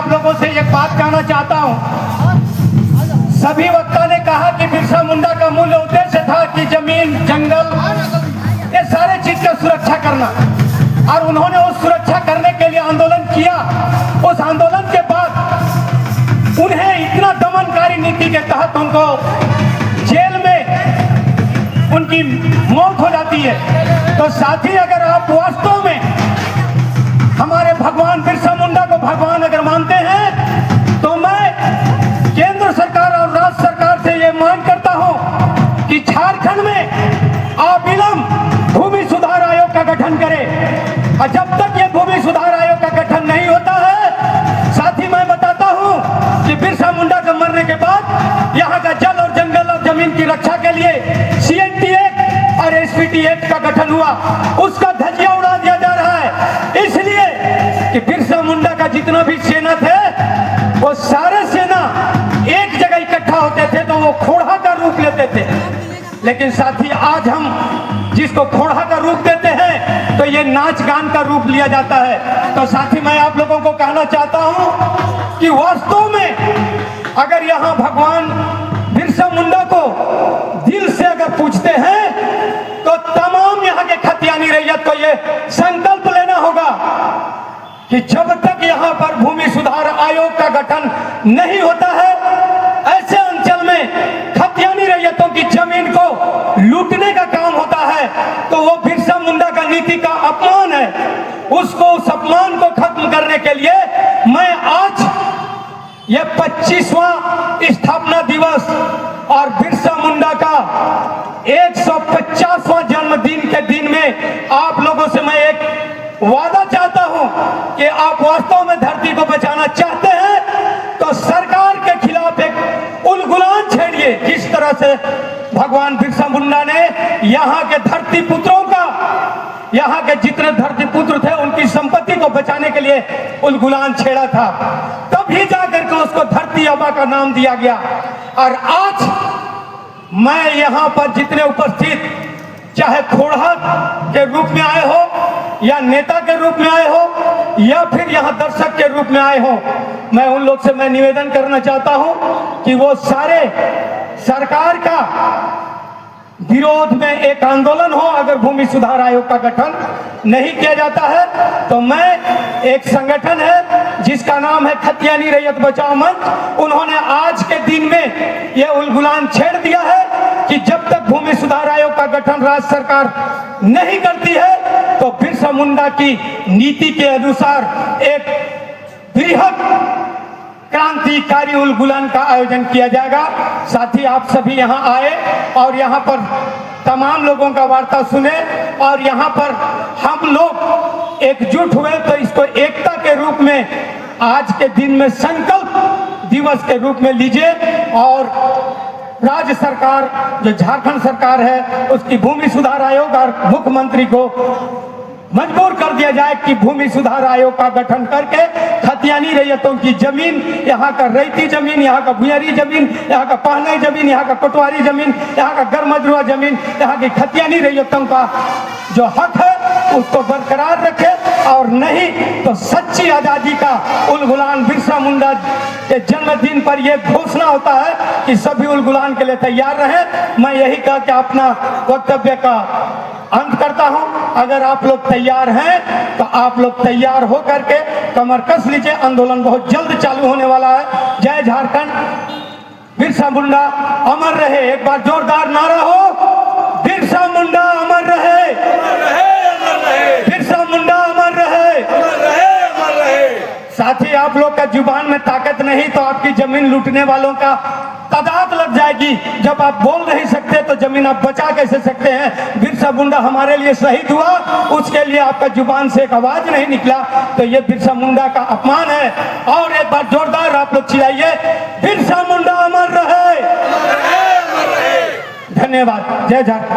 आप लोगों से एक बात कहना चाहता हूं। सभी वक्ता ने कहा कि बिरसा मुंडा का मूल उद्देश्य था कि जमीन, जंगल, ये सारे चीज का सुरक्षा करना, और उन्होंने उस सुरक्षा करने के लिए आंदोलन किया। उस आंदोलन के बाद उन्हें इतना दमनकारी नीति के तहत उनको जेल में उनकी मौत हो जाती है। तो साथी, अगर आप वास्तव में हमारे भगवान बिरसा मुंडा को भगवान अगर मानते हैं, तो मैं केंद्र सरकार और राज्य सरकार से ये मांग करता हूं कि झारखंड में अविलंब भूमि सुधार आयोग का गठन करें। और जब तक ये भूमि सुधार आयोग का गठन नहीं होता है, साथी, मैं बताता हूं कि बिरसा मुंडा के मरने के बाद यहाँ का जल और जंगल और जमीन की रक्षा के लिए CNT एक्ट और SPT एक्ट का गठन हुआ। उसका धज्जियां उड़ा दिया जा रहा है, इसलिए कि बिरसा मुंडा का जितना भी सेना थे, वो सारे सेना एक जगह इकट्ठा होते थे तो वो खोड़ा का रूप लेते थे। लेकिन साथी, आज हम जिसको खोड़ा का रूप देते हैं तो ये नाच गान का रूप लिया जाता है। तो साथी, मैं आप लोगों को कहना चाहता हूं कि वास्तव में अगर यहाँ भगवान बिरसा मुंडा को दिल से अगर पूछते हैं, तो तमाम यहाँ के खतियानी रैयत को ये संकल्प लेना होगा कि जब तक यहाँ पर भूमि सुधार आयोग का गठन नहीं होता है, ऐसे अंचल में खतियानी रैयतों की जमीन को लूटने का काम होता है, तो वो बिरसा मुंडा का नीति का अपमान है। उसको, उस अपमान को खत्म करने के लिए मैं आज ये 25वां स्थापना दिवस और बिरसा मुंडा का 150वां जन्मदिन के दिन में आप लोगों से मैं एक वादा चाहता हूं कि आप वास्तव में धरती को बचाना चाहते हैं तो सरकार के खिलाफ एक उलगुलान छेड़िए। जिस तरह से भगवान बिरसा मुंडा ने यहाँ के धरती पुत्रों का, यहाँ के जितने धरती पुत्र थे, उनकी संपत्ति को बचाने के लिए उलगुलान छेड़ा था, तभी जाकर के उसको धरती आबा का नाम दिया गया। और आज मैं यहाँ पर जितने उपस्थित, चाहे खोड़ा के रूप में आए हो, या नेता के रूप में आए हो, या फिर यहाँ दर्शक के रूप में आए हो, मैं उन लोग से मैं निवेदन करना चाहता हूं कि वो सारे सरकार का विरोध में एक आंदोलन हो। अगर भूमि सुधार आयोग का गठन नहीं किया जाता है तो मैं, एक संगठन है जिसका नाम है खतियानी रैयत बचाओ मंच, उन्होंने आज के दिन में यह उलगुलान छेड़ दिया है कि जब तक भूमि सुधार आयोग का गठन राज्य सरकार नहीं करती है, तो बिरसा मुंडा की नीति के अनुसार एक बृहद क्रांतिकारी उलगुलान का आयोजन किया जाएगा। साथी, आप सभी यहाँ आए और यहाँ पर तमाम लोगों का वार्ता सुने, और यहाँ पर हम लोग एकजुट हुए, तो इसको एकता के रूप में आज के दिन में संकल्प दिवस के रूप में लीजिए। और राज्य सरकार, जो झारखंड सरकार है, उसकी भूमि सुधार आयोग और मुख्यमंत्री को मजबूर कर दिया जाए कि भूमि सुधार आयोग का गठन करके खतियानी रैयतों की जमीन, यहाँ का रैती जमीन, यहाँ का भुयारी जमीन, यहाँ का पहनाई जमीन, यहाँ का कोटवारी जमीन, यहाँ का गरमजरुआ जमीन, यहाँ की खतियानी रैयतों का जो हक है उसको बरकरार रखे, और नहीं तो सच्ची आजादी का उलगुलान बिरसा मुंडा के जन्मदिन पर यह घोषणा होता है कि सभी उलगुलान के लिए तैयार रहें। मैं यही कह के अपना वक्तव्य का अंत करता हूं। अगर आप लोग तैयार हैं तो आप लोग तैयार हो करके कमर कस लीजिए, आंदोलन बहुत जल्द चालू होने वाला है। जय झारखंड, बिरसा मुंडा अमर रहे। एक बार जोरदार नारा हो, बिरसा मुंडा अमर रहे, बिरसा मुंडा अमर रहे, अमर रहे। साथी, आप लोग का जुबान में ताकत नहीं तो आपकी जमीन लूटने वालों का तादाद लग जाएगी। जब आप बोल नहीं सकते तो जमीन आप बचा कैसे सकते हैं? बिरसा मुंडा हमारे लिए शहीद हुआ, उसके लिए आपका जुबान से एक आवाज नहीं निकला, तो ये बिरसा मुंडा का अपमान है। और एक बार जोरदार आप लोग चिल्लाइए, बिरसा मुंडा अमर रहे। धन्यवाद। जय झारखंड।